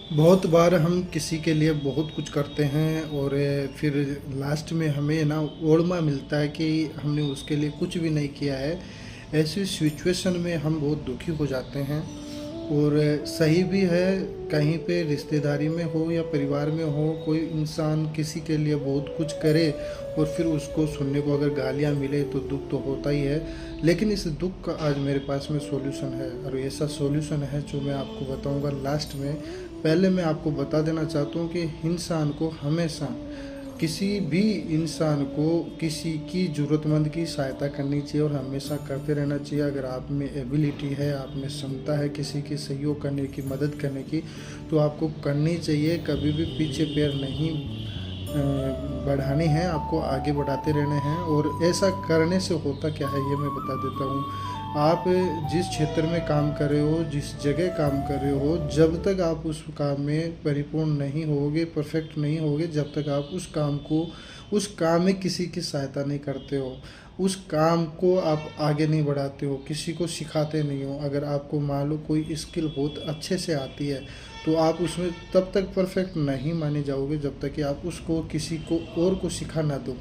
बहुत बार हम किसी के लिए बहुत कुछ करते हैं और फिर लास्ट में हमें ना ओड़मा मिलता है कि हमने उसके लिए कुछ भी नहीं किया है। ऐसी सिचुएशन में हम बहुत दुखी हो जाते हैं। और सही भी है, कहीं पे रिश्तेदारी में हो या परिवार में हो, कोई इंसान किसी के लिए बहुत कुछ करे और फिर उसको सुनने को अगर गालियाँ मिले तो दुख तो होता ही है। लेकिन इस दुख का आज मेरे पास में सॉल्यूशन है, और ऐसा सॉल्यूशन है जो मैं आपको बताऊंगा लास्ट में। पहले मैं आपको बता देना चाहता हूँ कि इंसान को हमेशा, किसी भी इंसान को किसी की ज़रूरतमंद की सहायता करनी चाहिए और हमेशा करते रहना चाहिए। अगर आप में एबिलिटी है, आप में क्षमता है किसी की सहयोग करने की, मदद करने की, तो आपको करनी चाहिए। कभी भी पीछे पैर नहीं बढ़ानी है, आपको आगे बढ़ाते रहने हैं। और ऐसा करने से होता क्या है ये मैं बता देता हूँ। आप जिस क्षेत्र में काम कर रहे हो, जिस जगह काम कर रहे हो, जब तक आप उस काम में परिपूर्ण नहीं होगे, परफेक्ट नहीं होगे, जब तक आप उस काम में किसी की सहायता नहीं करते हो, उस काम को आप आगे नहीं बढ़ाते हो, किसी को सिखाते नहीं हो। अगर आपको मान लो कोई स्किल बहुत अच्छे से आती है, तो आप उसमें तब तक परफेक्ट नहीं माने जाओगे जब तक कि आप उसको किसी को और को सिखा ना दो।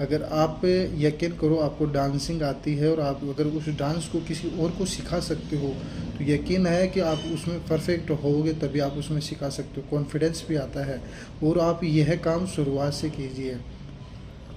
अगर आप यकीन करो, आपको डांसिंग आती है और आप अगर उस डांस को किसी और को सिखा सकते हो, तो यकीन है कि आप उसमें परफेक्ट होगे, तभी आप उसमें सिखा सकते हो, कॉन्फिडेंस भी आता है। और आप यह काम शुरुआत से कीजिए,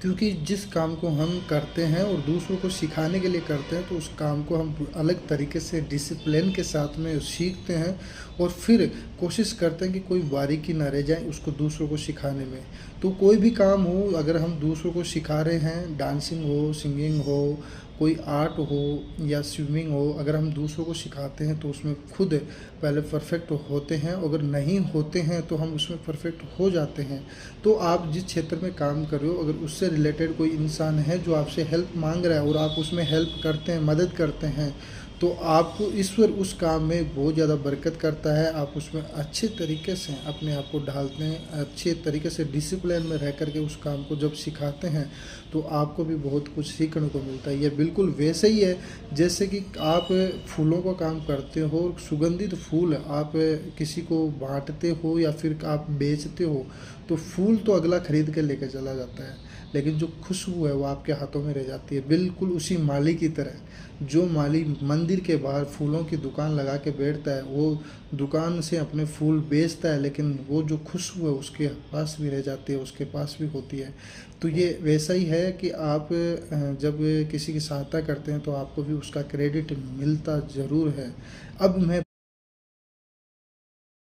क्योंकि जिस काम को हम करते हैं और दूसरों को सिखाने के लिए करते हैं, तो उस काम को हम अलग तरीके से डिसिप्लिन के साथ में सीखते हैं और फिर कोशिश करते हैं कि कोई बारीकी ना रह जाए उसको दूसरों को सिखाने में। तो कोई भी काम हो, अगर हम दूसरों को सिखा रहे हैं, डांसिंग हो, सिंगिंग हो, कोई आर्ट हो या स्विमिंग हो, अगर हम दूसरों को सिखाते हैं तो उसमें खुद पहले परफेक्ट होते हैं। अगर नहीं होते हैं तो हम उसमें परफेक्ट हो जाते हैं। तो आप जिस क्षेत्र में काम कर रहे हो, अगर उससे रिलेटेड कोई इंसान है जो आपसे हेल्प मांग रहा है और आप उसमें हेल्प करते हैं, मदद करते हैं, तो आपको ईश्वर उस काम में बहुत ज़्यादा बरकत करता है। आप उसमें अच्छे तरीके से अपने आप को ढालते हैं, अच्छे तरीके से डिसिप्लिन में रह करके उस काम को जब सिखाते हैं, तो आपको भी बहुत कुछ सीखने को मिलता है। ये बिल्कुल वैसे ही है जैसे कि आप फूलों का काम करते हो, सुगंधित फूल आप किसी को बांटते हो या फिर आप बेचते हो, तो फूल तो अगला खरीद के लेकर चला जाता है, लेकिन जो खुशबू है वो आपके हाथों में रह जाती है। बिल्कुल उसी माली की तरह, जो माली मंदिर के बाहर फूलों की दुकान लगा के बैठता है, वो दुकान से अपने फूल बेचता है, लेकिन वो जो खुशबू है उसके पास भी रह जाती है, उसके पास भी होती है। तो ये वैसा ही है कि आप जब किसी की सहायता करते हैं तो आपको भी उसका क्रेडिट मिलता ज़रूर है। अब मैं